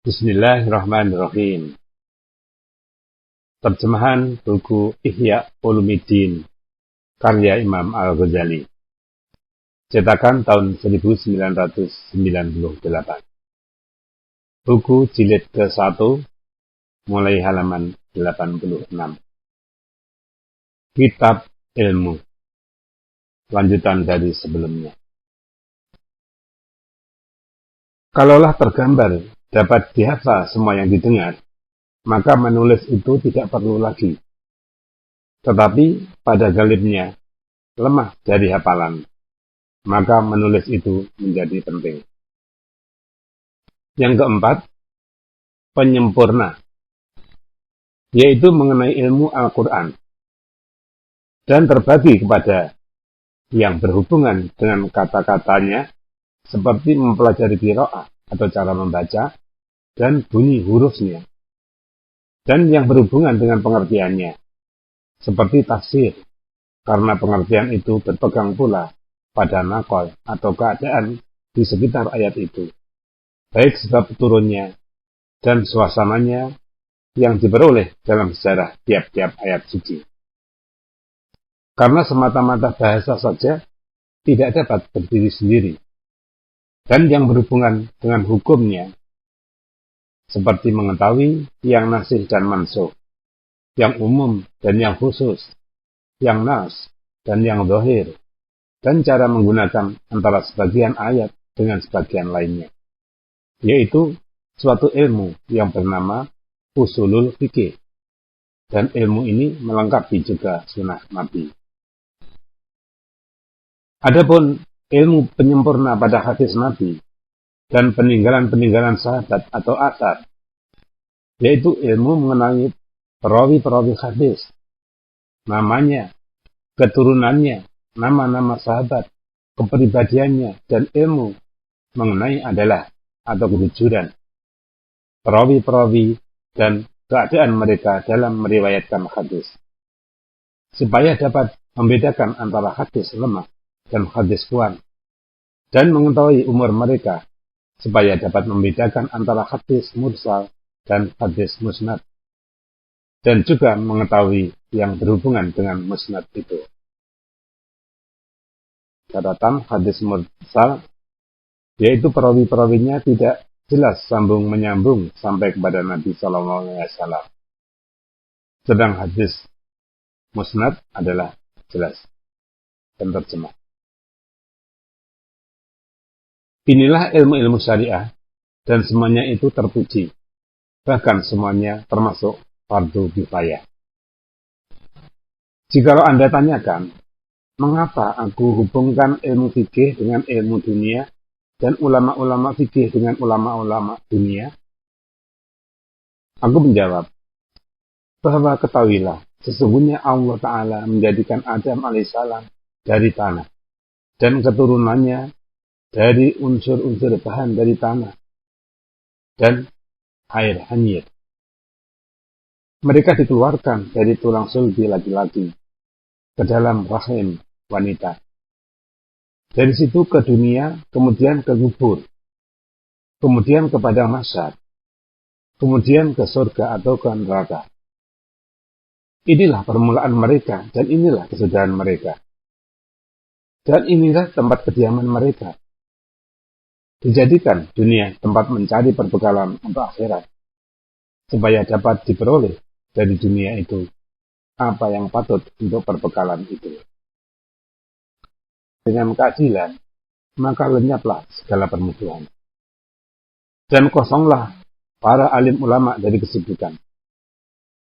Bismillahirrahmanirrahim. Terjemahan buku Ihya Ulumuddin karya Imam Al-Ghazali. Cetakan tahun 1998. Buku jilid ke-1 mulai halaman 86. Kitab Ilmu. Lanjutan dari sebelumnya. Kalaulah tergambar dapat dihafal semua yang didengar, maka menulis itu tidak perlu lagi. Tetapi pada galibnya lemah dari hafalan, maka menulis itu menjadi penting. Yang keempat, penyempurna, yaitu mengenai ilmu Al-Quran, dan terbagi kepada yang berhubungan dengan kata-katanya, seperti mempelajari qiraah atau cara membaca, dan bunyi hurufnya, dan yang berhubungan dengan pengertiannya, seperti tafsir, karena pengertian itu berpegang pula pada nakal atau keadaan di sekitar ayat itu, baik sebab turunnya dan suasananya yang diperoleh dalam sejarah tiap-tiap ayat suci. Karena semata-mata bahasa saja tidak dapat berdiri sendiri, dan yang berhubungan dengan hukumnya, seperti mengetahui yang nasih dan mansukh, yang umum dan yang khusus, yang nas dan yang zahir, dan cara menggunakan antara sebagian ayat dengan sebagian lainnya, yaitu suatu ilmu yang bernama usulul fikih, dan ilmu ini melengkapi juga sunnah Nabi. Adapun ilmu penyempurna pada hadis Nabi dan peninggalan-peninggalan sahabat atau athar, yaitu ilmu mengenai perawi-perawi hadis, namanya, keturunannya, nama-nama sahabat, kepribadiannya, dan ilmu mengenai adalah atau kejujuran perawi-perawi dan keadaan mereka dalam meriwayatkan hadis, supaya dapat membedakan antara hadis lemah dan hadis kuat, dan mengetahui umur mereka, supaya dapat membedakan antara hadis mursal dan hadis musnad, dan juga mengetahui yang berhubungan dengan musnad itu. Catatan hadis mursal, yaitu perawi-perawinya tidak jelas sambung menyambung sampai kepada Nabi SAW. Sedang hadis musnad adalah jelas dan terjemah. Inilah ilmu-ilmu syariah, dan semuanya itu terpuji. Bahkan semuanya termasuk fardu kifayah. Jikalau Anda tanyakan, mengapa aku hubungkan ilmu fikih dengan ilmu dunia, dan ulama-ulama fikih dengan ulama-ulama dunia? Aku menjawab, bahwa ketahuilah, sesungguhnya Allah Ta'ala menjadikan Adam alaihissalam dari tanah, dan keturunannya dari unsur-unsur bahan dari tanah dan air hanyir. Mereka dikeluarkan dari tulang sulbi laki-laki ke dalam rahim wanita. Dari situ ke dunia, kemudian ke kubur, kemudian ke padang mahsyar, kemudian ke surga atau ke neraka. Inilah permulaan mereka, dan inilah kesudahan mereka. Dan inilah tempat kediaman mereka. Dijadikan dunia tempat mencari perbekalan untuk akhirat, supaya dapat diperoleh dari dunia itu apa yang patut untuk perbekalan itu. Dengan keadilan, maka lenyaplah segala permusuhan, dan kosonglah para alim ulama dari kesibukan.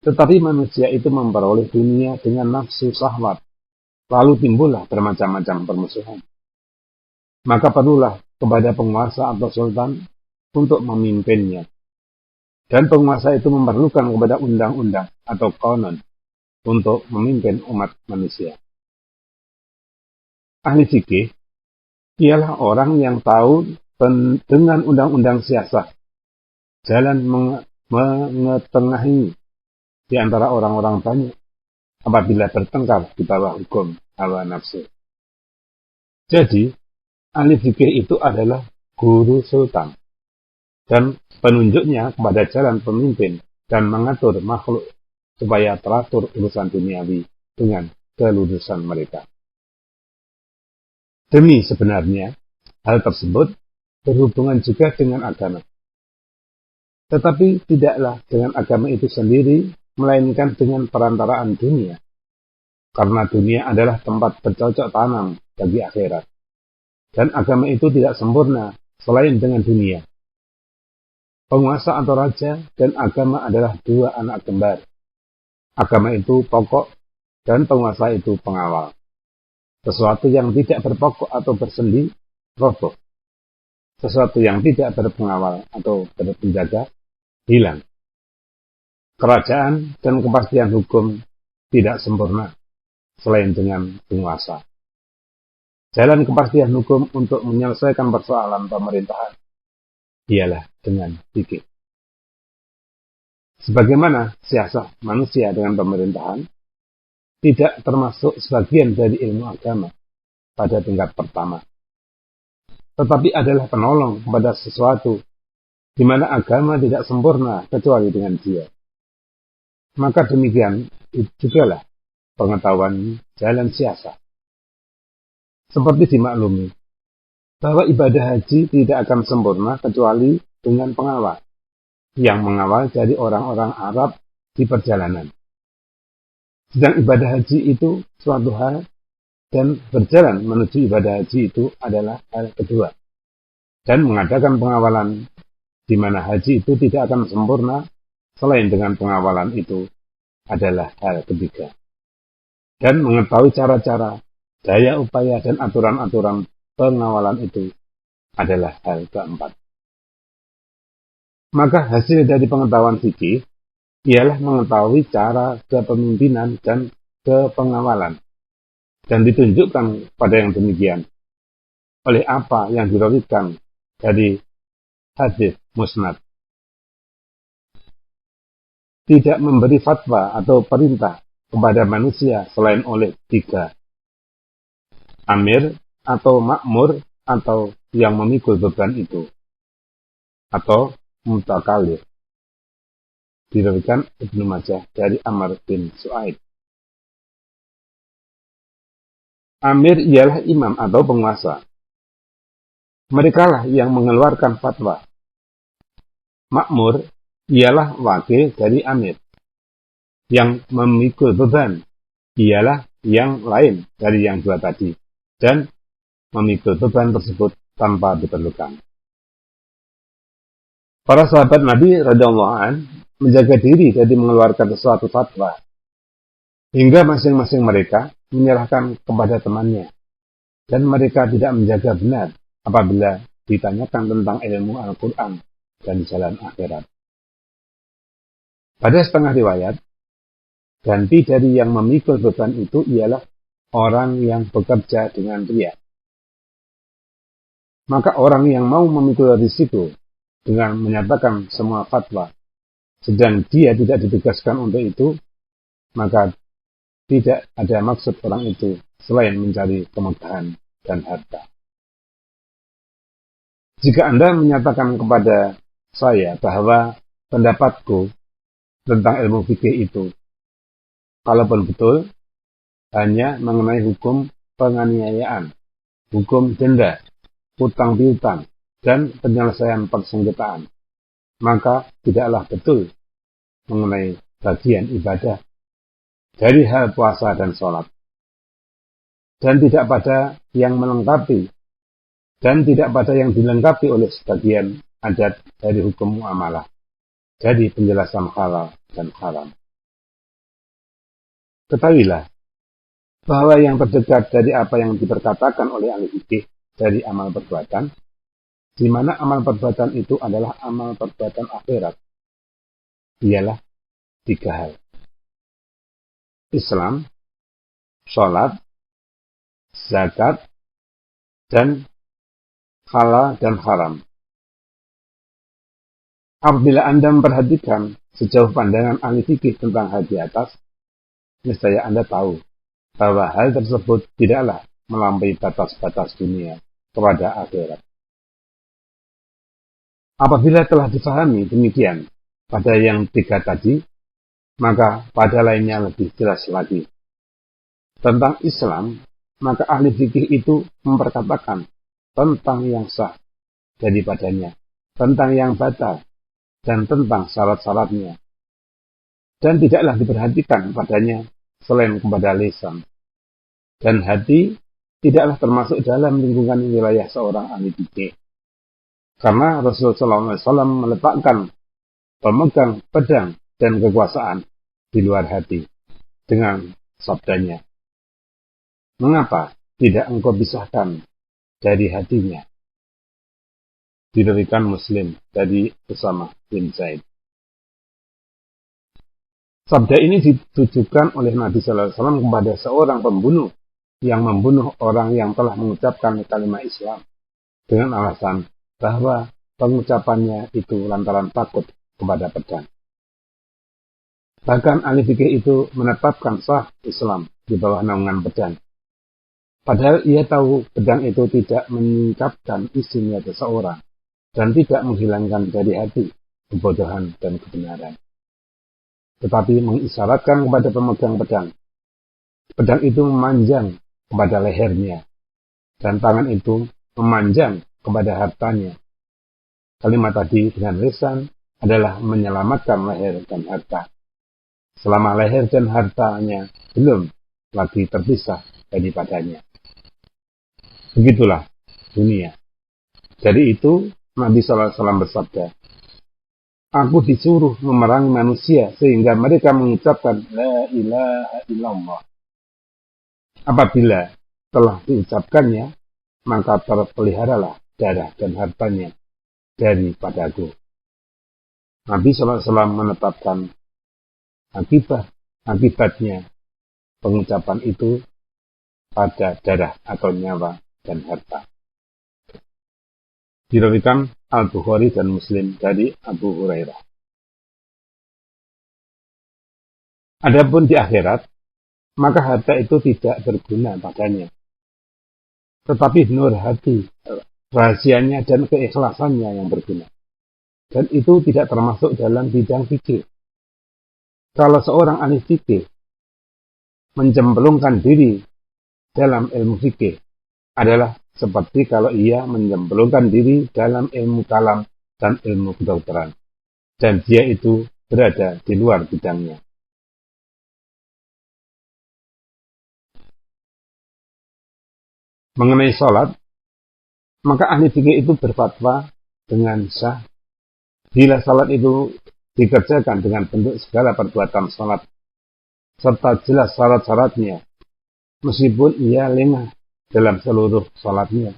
Tetapi manusia itu memperoleh dunia dengan nafsu syahwat, lalu timbullah bermacam-macam permusuhan. Maka perlulah kepada penguasa atau sultan untuk memimpinnya. Dan penguasa itu memerlukan kepada undang-undang atau qanon untuk memimpin umat manusia. Ahli fikih ialah orang yang tahu dengan undang-undang siasat, jalan mengetengahi di antara orang-orang banyak apabila bertengkar di bawah hukum hawa nafsu. Jadi, ahli fikih itu adalah guru sultan, dan penunjuknya kepada jalan pemimpin dan mengatur makhluk supaya teratur urusan duniawi dengan kelurusan mereka. Demi sebenarnya, hal tersebut berhubungan juga dengan agama. Tetapi tidaklah dengan agama itu sendiri, melainkan dengan perantaraan dunia. Karena dunia adalah tempat bercocok tanam bagi akhirat. Dan agama itu tidak sempurna selain dengan dunia. Penguasa atau raja dan agama adalah dua anak kembar. Agama itu pokok dan penguasa itu pengawal. Sesuatu yang tidak berpokok atau bersendi, roboh. Sesuatu yang tidak berpengawal atau berpenjaga, hilang. Kerajaan dan kepastian hukum tidak sempurna selain dengan penguasa. Jalan kepastian hukum untuk menyelesaikan persoalan pemerintahan ialah dengan fikih. Sebagaimana siasat manusia dengan pemerintahan, tidak termasuk sebagian dari ilmu agama pada tingkat pertama, tetapi adalah penolong kepada sesuatu di mana agama tidak sempurna kecuali dengan dia. Maka demikian jugalah pengetahuan jalan siasat. Seperti dimaklumi, bahwa ibadah haji tidak akan sempurna kecuali dengan pengawal, yang mengawal dari orang-orang Arab di perjalanan. Sedang ibadah haji itu suatu hal, dan berjalan menuju ibadah haji itu adalah hal kedua. Dan mengadakan pengawalan di mana haji itu tidak akan sempurna selain dengan pengawalan itu adalah hal ketiga. Dan mengetahui cara-cara, daya upaya dan aturan-aturan pengawalan itu adalah hal keempat. Maka hasil dari pengetahuan fikih ialah mengetahui cara kepemimpinan dan kepengawalan, dan ditunjukkan pada yang demikian oleh apa yang dirawikan dari hadis musnad. Tidak memberi fatwa atau perintah kepada manusia selain oleh tiga: amir atau makmur atau yang memikul beban itu, atau mutakalir. Diriwayatkan Ibnu Majah dari Amr bin Su'aib. Amir ialah imam atau penguasa. Merekalah yang mengeluarkan fatwa. Makmur ialah wakil dari amir. Yang memikul beban ialah yang lain dari yang dua tadi, dan memikul beban tersebut tanpa diperlukan. Para sahabat Nabi radhiyallahu anhu menjaga diri dari mengeluarkan sesuatu fatwa, hingga masing-masing mereka menyerahkan kepada temannya, dan mereka tidak menjaga benar apabila ditanyakan tentang ilmu Al-Quran dan jalan akhirat. Pada setengah riwayat, ganti dari yang memikul beban itu ialah orang yang bekerja dengan riya. Maka orang yang mau memikul risiko dengan menyatakan semua fatwa, sedang dia tidak ditugaskan untuk itu, maka tidak ada maksud orang itu selain mencari kemegahan dan harta. Jika Anda menyatakan kepada saya bahwa pendapatku tentang ilmu fikih itu, kalaupun betul, hanya mengenai hukum penganiayaan, hukum denda, hutang piutang, dan penyelesaian persengketaan, maka tidaklah betul mengenai bagian ibadah dari hal puasa dan sholat, dan tidak pada yang melengkapi, dan tidak pada yang dilengkapi oleh sebagian adat dari hukum muamalah, jadi penjelasan halal dan haram. Ketahuilah bahwa yang terdekat dari apa yang diperkatakan oleh ahli fikih dari amal perbuatan, di mana amal perbuatan itu adalah amal perbuatan akhirat, ialah tiga hal: Islam, sholat, zakat, dan halal dan haram. Apabila Anda memperhatikan sejauh pandangan ahli fikih tentang hal di atas, niscaya Anda tahu bahwa hal tersebut tidaklah melampaui batas-batas dunia kepada akhirat. Apabila telah difahami demikian pada yang tiga tadi, maka pada lainnya lebih jelas lagi. Tentang Islam, maka ahli fikih itu memperkatakan tentang yang sah daripadanya, tentang yang batal, dan tentang syarat-syaratnya. Dan tidaklah diperhatikan padanya selain kepada lisan. Dan hati tidaklah termasuk dalam lingkungan wilayah seorang ahli fikih. Karena Rasulullah SAW meletakkan pemegang pedang dan kekuasaan di luar hati dengan sabdanya, "Mengapa tidak engkau pisahkan dari hatinya?" Diriwayatkan Muslim dari Usamah bin Zaid. Sabda ini ditujukan oleh Nabi Sallallahu Alaihi Wasallam kepada seorang pembunuh yang membunuh orang yang telah mengucapkan kalimat Islam dengan alasan bahwa pengucapannya itu lantaran takut kepada pedang. Bahkan ahli fikih itu menetapkan sah Islam di bawah naungan pedang. Padahal ia tahu pedang itu tidak menyingkapkan isi niat seseorang dan tidak menghilangkan dari hati kebodohan dan kebenaran, tetapi mengisyaratkan kepada pemegang pedang. Pedang itu memanjang kepada lehernya, dan tangan itu memanjang kepada hartanya. Kalimat tadi dengan lisan adalah menyelamatkan leher dan harta, selama leher dan hartanya belum lagi terpisah daripadanya. Begitulah dunia. Dari itu Nabi SAW bersabda, "Aku disuruh memerangi manusia sehingga mereka mengucapkan La ilaha illallah. Apabila telah diucapkannya, maka terpeliharalah darah dan hartanya daripadaku." Nabi SAW menetapkan akibatnya pengucapan itu pada darah atau nyawa dan harta. Diriwayatkan Al-Bukhari dan Muslim dari Abu Hurairah. Adapun di akhirat, maka harta itu tidak berguna padanya. Tetapi nur hati, rahasianya dan keikhlasannya yang berguna. Dan itu tidak termasuk dalam bidang fikih. Kalau seorang ahli fikih mencemplungkan diri dalam ilmu fikih adalah seperti kalau ia mencemplungkan diri dalam ilmu kalam dan ilmu kedokteran, dan dia itu berada di luar bidangnya. Mengenai sholat, maka ahli fikih itu berfatwa dengan sah bila sholat itu dikerjakan dengan bentuk segala perbuatan sholat, serta jelas syarat-syaratnya, meskipun ia lengah dalam seluruh sholatnya,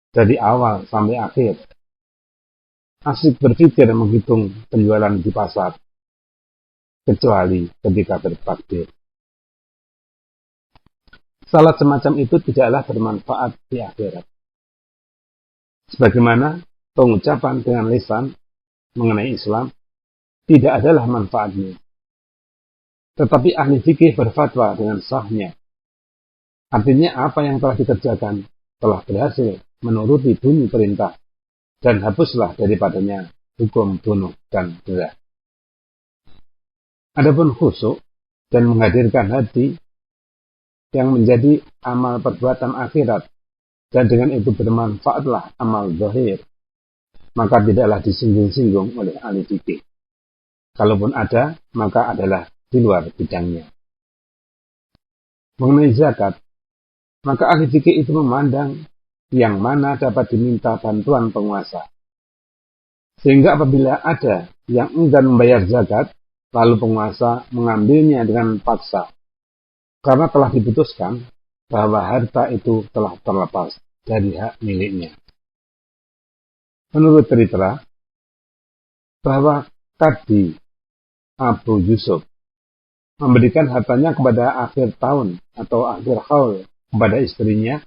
dari awal sampai akhir. Asik berpikir menghitung penjualan di pasar, kecuali ketika bertakbir. Salat semacam itu tidaklah bermanfaat di akhirat. Sebagaimana pengucapan dengan lisan mengenai Islam tidak adalah manfaatnya. Tetapi ahli fikih berfatwa dengan sahnya. Artinya apa yang telah dikerjakan telah berhasil menuruti bunyi perintah dan hapuslah daripadanya hukum bunuh dan belah. Adapun khusyuk dan menghadirkan hati yang menjadi amal perbuatan akhirat dan dengan itu bermanfaatlah amal zahir, maka tidaklah disinggung-singgung oleh ahli fikih. Kalaupun ada, maka adalah di luar bidangnya. Mengenai zakat, maka ahli fikih itu memandang yang mana dapat diminta bantuan penguasa. Sehingga apabila ada yang enggan membayar zakat, lalu penguasa mengambilnya dengan paksa, karena telah diputuskan bahwa harta itu telah terlepas dari hak miliknya. Menurut cerita, bahwa Qadhi Abu Yusuf memberikan hartanya kepada akhir tahun atau akhir haul kepada istrinya,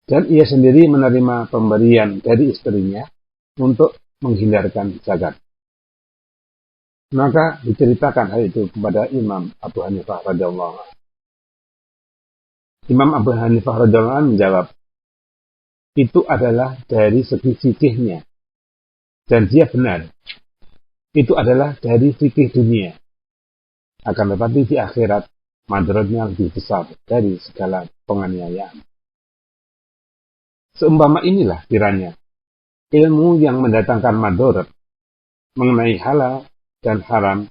dan ia sendiri menerima pemberian dari istrinya untuk menghindarkan zakat. Maka diceritakan hal itu kepada Imam Abu Hanifah radhiyallahu anhu. Imam Abu Hanifah radhiyallahu anhu menjawab, itu adalah dari segi fikihnya. dan dia benar. Itu adalah dari fikih dunia. Akan tetapi di akhirat, madaratnya lebih besar dari segala penganiayaan. Seumpama inilah kiranya ilmu yang mendatangkan madarat mengenai halal dan haram,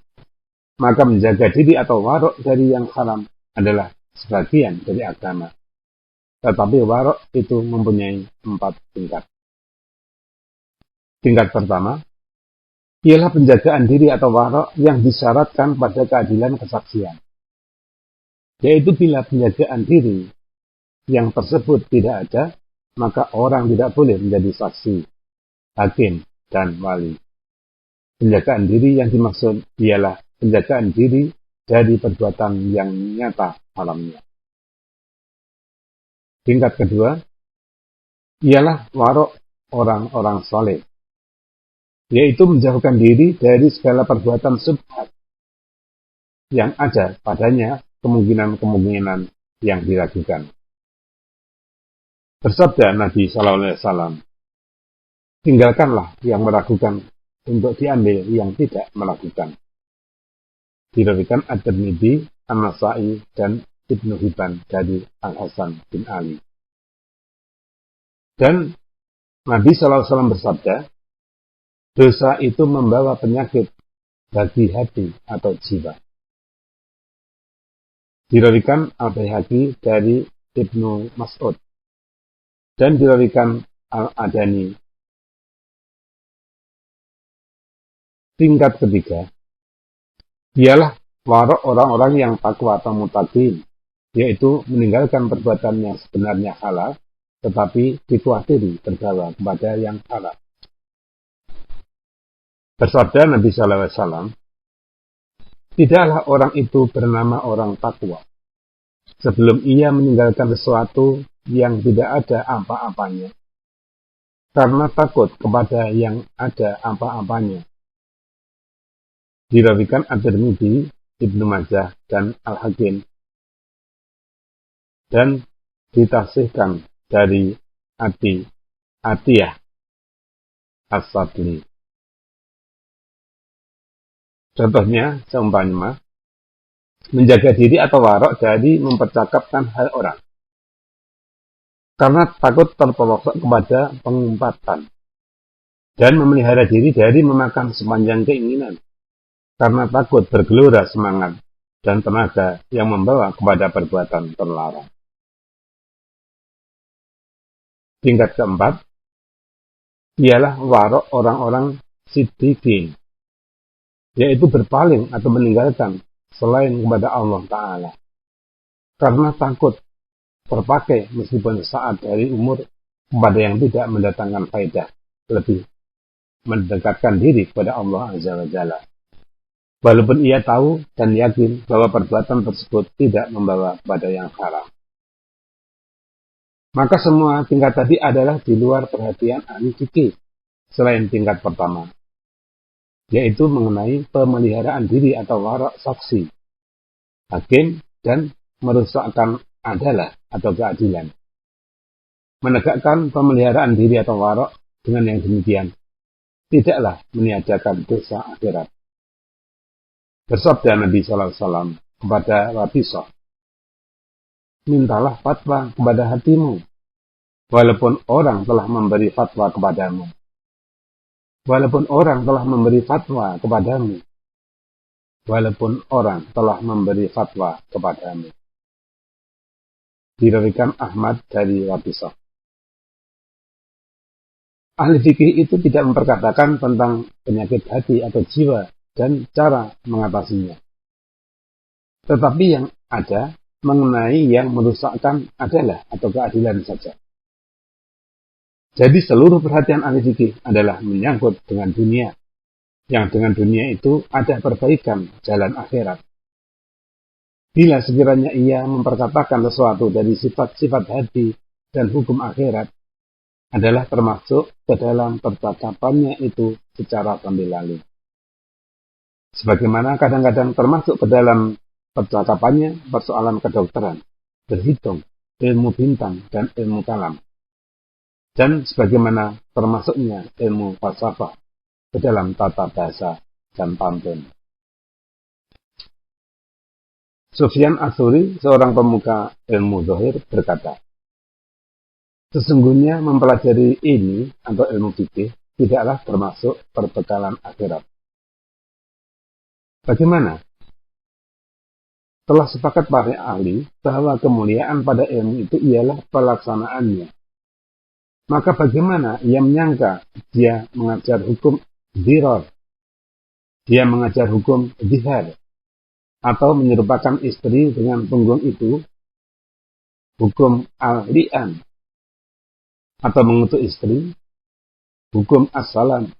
maka menjaga diri atau warok dari yang haram adalah sebagian dari agama. Tetapi warok itu mempunyai 4 tingkat. Tingkat pertama, ialah penjagaan diri atau warok yang disyaratkan pada keadilan kesaksian. Yaitu bila penjagaan diri yang tersebut tidak ada, maka orang tidak boleh menjadi saksi, hakim, dan wali. Penjagaan diri yang dimaksud ialah penjagaan diri dari perbuatan yang nyata haramnya. Tingkat kedua, ialah warok orang-orang soleh, yaitu menjauhkan diri dari segala perbuatan subhat yang ada padanya kemungkinan-kemungkinan yang diragukan. Bersabda Nabi SAW, tinggalkanlah yang meragukan untuk diambil yang tidak meragukan. Diriwayatkan At-Tirmidzi, An-Nasa'i, dan Ibnu Hibban dari Al-Hasan bin Ali. Dan Nabi SAW bersabda, dosa itu membawa penyakit bagi hati atau jiwa. Diriwayatkan Al-Baihaqi dari Ibnu Mas'ud dan diriwayatkan Al-Adani. Tingkat ketiga, ialah warok orang-orang yang takwa atau muttaqin, yaitu meninggalkan perbuatan yang sebenarnya halal, tetapi dikhawatir terbawa kepada yang haram. Bersabda Nabi SAW, tidaklah orang itu bernama orang takwa sebelum ia meninggalkan sesuatu yang tidak ada apa-apanya, karena takut kepada yang ada apa-apanya. Dirawikan At-Tirmidzi, Ibnu Majah, dan Al-Hakim, dan ditafsirkan dari Atiyah As-Sadli. Contohnya, seumpama menjaga diri atau warok dari mempercakapkan hal orang, karena takut terpelosok kepada pengumpatan, dan memelihara diri dari memakan sepanjang keinginan, karena takut bergelora semangat dan tenaga yang membawa kepada perbuatan terlarang. Tingkat keempat, ialah warok orang-orang siddiqin, yaitu berpaling atau meninggalkan selain kepada Allah Ta'ala, karena takut terpakai meskipun saat dari umur kepada yang tidak mendatangkan faedah, lebih mendekatkan diri kepada Allah Azza wa Jalla. Walaupun ia tahu dan yakin bahwa perbuatan tersebut tidak membawa kepada yang haram. Maka semua tingkat tadi adalah di luar perhatian ahli fikih selain tingkat pertama, yaitu mengenai pemeliharaan diri atau warok saksi, hakim, dan merusakkan adalah atau keadilan. Menegakkan pemeliharaan diri atau warok dengan yang demikian tidaklah meniadakan dosa akhirat. Bersabda Nabi SAW kepada Wabisah, mintalah fatwa kepada hatimu, walaupun orang telah memberi fatwa kepadamu. Walaupun orang telah memberi fatwa kepadamu. Walaupun orang telah memberi fatwa kepadamu. Diriwayatkan Ahmad dari Wabisah. Ahli fikih itu tidak memperkatakan tentang penyakit hati atau jiwa dan cara mengatasinya. Tetapi yang ada mengenai yang merusakkan adalah atau keadilan saja. Jadi seluruh perhatian ahli fikih adalah menyangkut dengan dunia, yang dengan dunia itu ada perbaikan jalan akhirat. Bila sekiranya ia memperkatakan sesuatu dari sifat-sifat hati dan hukum akhirat, adalah termasuk ke dalam percakapannya itu secara sambil lalu. Sebagaimana kadang-kadang termasuk ke dalam percakapannya persoalan kedokteran, berhitung, ilmu bintang, dan ilmu kalam. Dan sebagaimana termasuknya ilmu falsafah ke dalam tata bahasa dan pantun. Sufyan Ats-Tsauri, seorang pemuka ilmu zahir, berkata, sesungguhnya mempelajari ini atau ilmu fikih tidaklah termasuk perbekalan akhirat. Bagaimana? Telah sepakat para ahli bahwa kemuliaan pada ilmu itu ialah pelaksanaannya. Maka bagaimana ia menyangka dia mengajar hukum dhirar, dia mengajar hukum zihar, atau menyerupakan istri dengan punggung itu, hukum al-li'an, atau mengutuk istri, hukum as-salam,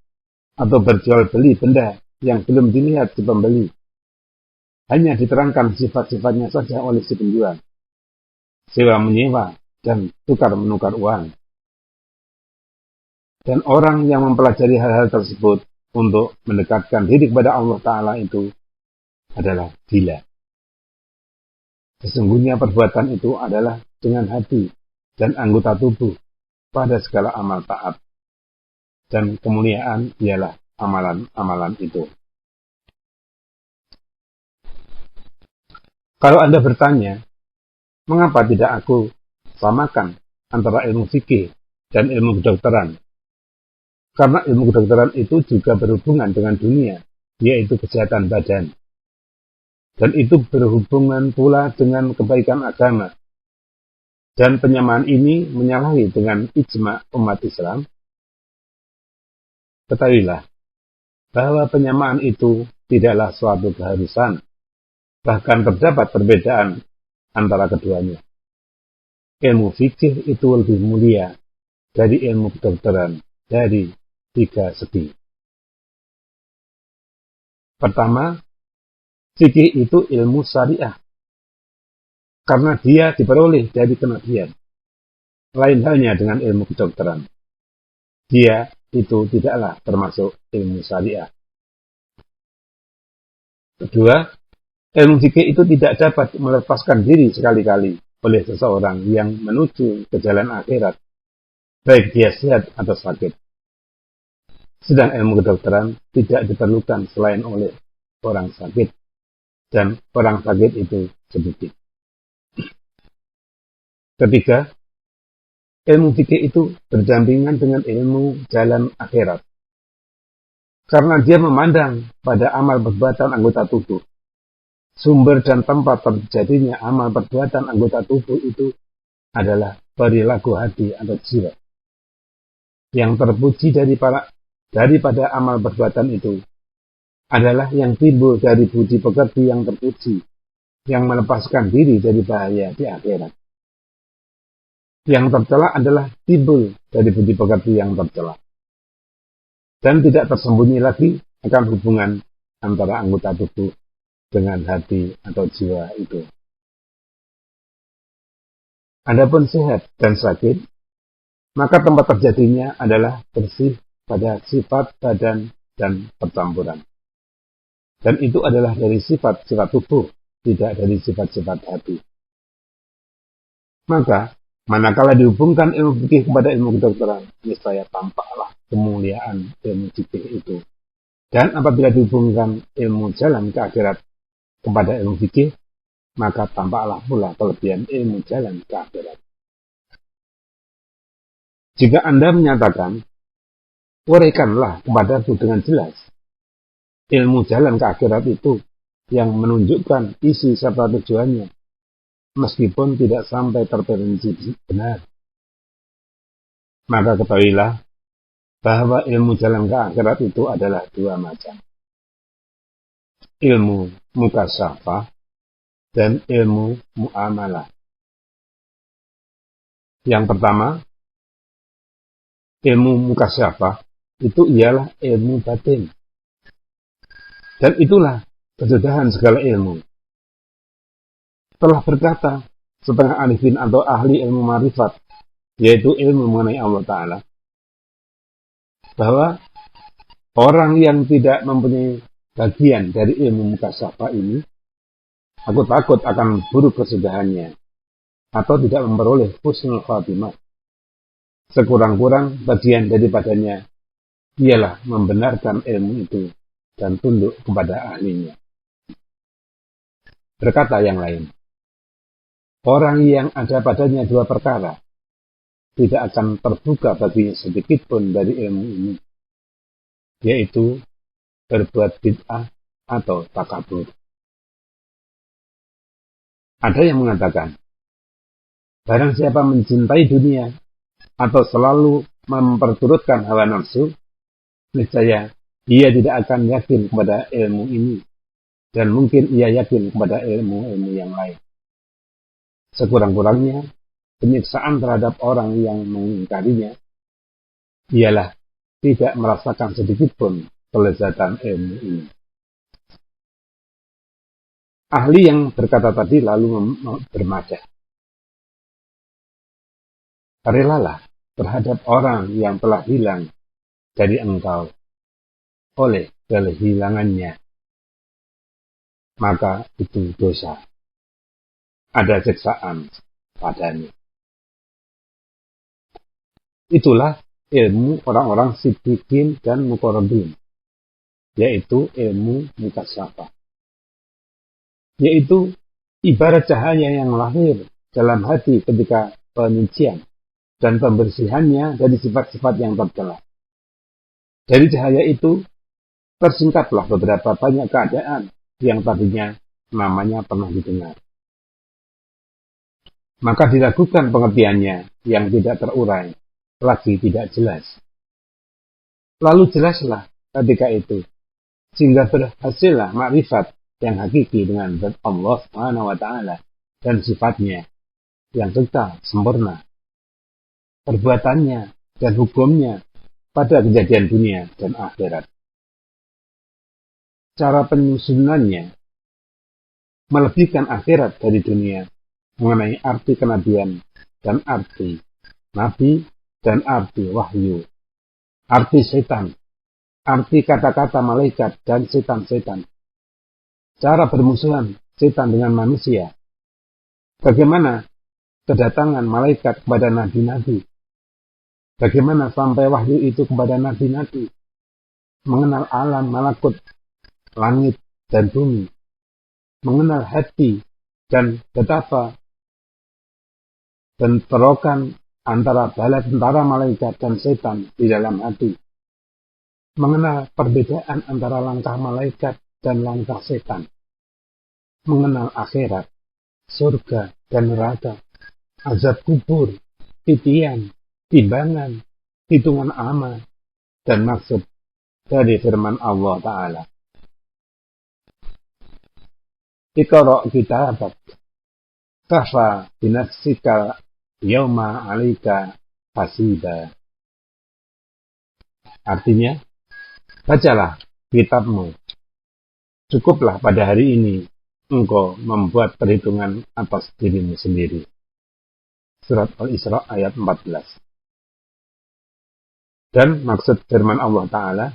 atau berjual beli benda yang belum dilihat si pembeli. Hanya diterangkan sifat-sifatnya saja oleh si penjual, sewa menyewa, dan tukar menukar uang. Dan orang yang mempelajari hal-hal tersebut untuk mendekatkan diri kepada Allah Ta'ala itu adalah gila. Sesungguhnya perbuatan itu adalah dengan hati dan anggota tubuh pada segala amal taat. Dan kemuliaan ialah amalan-amalan itu. Kalau Anda bertanya, mengapa tidak aku samakan antara ilmu fikih dan ilmu kedokteran? Karena ilmu kedokteran itu juga berhubungan dengan dunia, yaitu kesehatan badan. Dan itu berhubungan pula dengan kebaikan agama. Dan penyamaan ini menyalahi dengan ijma umat Islam. Ketahuilah bahwa penyamaan itu tidaklah suatu keharusan. Bahkan terdapat perbedaan antara keduanya. Ilmu fikih itu lebih mulia dari ilmu kedokteran dari 3 segi. Pertama, fikih itu ilmu syariah, karena dia diperoleh dari kenabian. Lain halnya dengan ilmu kedokteran. Dia itu tidaklah termasuk ilmu syariah. Kedua, ilmu fikih itu tidak dapat melepaskan diri sekali-kali oleh seseorang yang menuju ke jalan akhirat, baik dia sehat atau sakit. Sedang ilmu kedokteran tidak diperlukan selain oleh orang sakit, dan orang sakit itu sedikit. Ketiga, ilmu fikih itu berdampingan dengan ilmu jalan akhirat. Karena dia memandang pada amal perbuatan anggota tubuh. Sumber dan tempat terjadinya amal perbuatan anggota tubuh itu adalah perilaku hati atau jiwa. Yang terpuji daripada amal perbuatan itu adalah yang timbul dari budi pekerti yang terpuji, yang melepaskan diri dari bahaya di akhirat. Yang tercela adalah timbul dari budi pekerti yang tercela. Dan tidak tersembunyi lagi akan hubungan antara anggota tubuh dengan hati atau jiwa itu. Adapun sehat dan sakit, maka tempat terjadinya adalah bersih pada sifat badan dan percampuran. Dan itu adalah dari sifat-sifat tubuh, tidak dari sifat-sifat hati. Maka, manakala dihubungkan ilmu fikih kepada ilmu kedokteran, niscaya tampaklah kemuliaan ilmu fikih itu. Dan apabila dihubungkan ilmu jalan ke akhirat kepada ilmu fikih, maka tampaklah pula kelebihan ilmu jalan ke akhirat. Jika Anda menyatakan, uraikanlah kepadaku dengan jelas ilmu jalan ke akhirat itu yang menunjukkan isi serta tujuannya, meskipun tidak sampai terperinci benar. Maka ketahuilah bahwa ilmu jalan ke akhirat itu adalah 2 macam. Ilmu mukasyafah dan ilmu muamalah. Yang pertama, ilmu mukasyafah itu ialah ilmu batin. Dan itulah kesudahan segala ilmu. Telah berkata setengah arifin atau ahli ilmu marifat, yaitu ilmu mengenai Allah Ta'ala, bahwa orang yang tidak mempunyai bagian dari ilmu mukasyafah ini, aku takut akan buruk kesudahannya, atau tidak memperoleh husnul khatimah. Sekurang-kurang bagian daripadanya ialah membenarkan ilmu itu dan tunduk kepada ahlinya. Berkata yang lain, orang yang ada padanya dua perkara tidak akan terbuka baginya sedikit pun dari ilmu ini, yaitu berbuat bid'ah atau takabur. Ada yang mengatakan, barang siapa mencintai dunia atau selalu memperturutkan hawa nafsu, niscaya ia tidak akan yakin kepada ilmu ini, dan mungkin ia yakin kepada ilmu-ilmu yang lain. Sekurang-kurangnya, penyiksaan terhadap orang yang mengingkarinya ialah tidak merasakan sedikit pun kelezatan ilmu ini. Ahli yang berkata tadi lalu bermajah, relalah terhadap orang yang telah hilang dari engkau oleh kehilangannya, maka itu dosa. Ada siksaan padanya. Itulah ilmu orang-orang siddiqin dan muqarrabin, yaitu ilmu mukasyafah, yaitu ibarat cahaya yang lahir dalam hati ketika penyucian dan pembersihannya dari sifat-sifat yang tercela. Dari cahaya itu tersingkaplah beberapa banyak keadaan yang tadinya namanya pernah didengar. Maka diragukan pengertiannya yang tidak terurai, lagi tidak jelas. Lalu jelaslah ketika itu, sehingga berhasillah makrifat yang hakiki dengan zat Allah Subhanahu wa Ta'ala dan sifatnya yang kekal, sempurna, perbuatannya dan hukumnya pada kejadian dunia dan akhirat. Cara penyusunannya melebihkan akhirat dari dunia mengenai arti kenabian dan arti nabi dan arti wahyu, arti setan, arti kata-kata malaikat dan setan-setan, cara bermusuhan setan dengan manusia, bagaimana kedatangan malaikat kepada nabi-nabi, bagaimana sampai wahyu itu kepada nabi-nabi, mengenal alam malakut, langit dan bumi, mengenal hati dan betapa bentrokan antara bala tentara malaikat dan setan di dalam hati, mengenal perbedaan antara langkah malaikat dan langkah setan, mengenal akhirat, surga dan neraka, azab kubur, titian, timbangan, hitungan amal, dan maksud dari firman Allah Ta'ala. Iqra' kitabak kafa binafsika yauma 'alaika hasiba. Artinya, bacalah kitabmu. Cukuplah pada hari ini engkau membuat perhitungan atas dirimu sendiri. Surat Al-Isra ayat 14. Dan maksud firman Allah Ta'ala,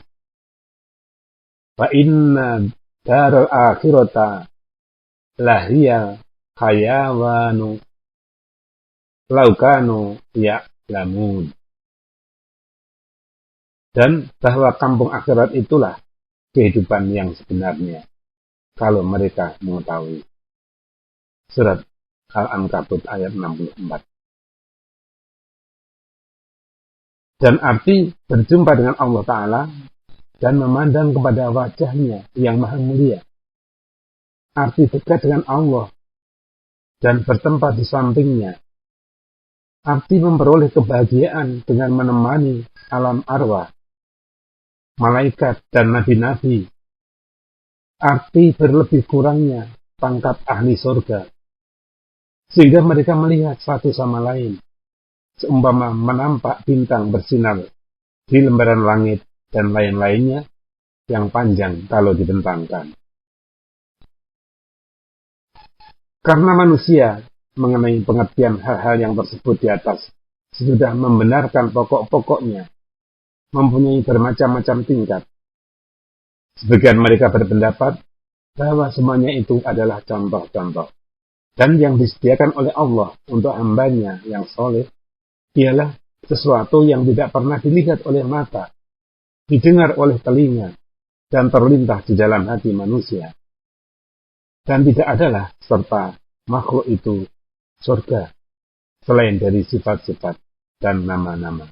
fa inna daral akhirata lahiyal hayawanu laukanu ya'lamun. Dan bahwa kampung akhirat itulah kehidupan yang sebenarnya, kalau mereka mengetahui. Surat Al-Ankabut ayat 64. Dan arti berjumpa dengan Allah Ta'ala dan memandang kepada wajahnya yang maha mulia. Arti dekat dengan Allah dan bertempat di sampingnya. Arti memperoleh kebahagiaan dengan menemani alam arwah, malaikat dan nabi-nabi. Arti berlebih kurangnya pangkat ahli surga, sehingga mereka melihat satu sama lain, seumpama menampak bintang bersinar di lembaran langit dan lain-lainnya yang panjang kalau dibentangkan. Karena manusia mengenai pengertian hal-hal yang tersebut di atas sudah membenarkan pokok-pokoknya, mempunyai bermacam-macam tingkat. Sebagian mereka berpendapat bahwa semuanya itu adalah contoh-contoh, dan yang disediakan oleh Allah untuk hambanya yang soleh ialah sesuatu yang tidak pernah dilihat oleh mata, didengar oleh telinga, dan terlintas di dalam hati manusia. Dan tidak adalah serta makhluk itu surga, selain dari sifat-sifat dan nama-nama.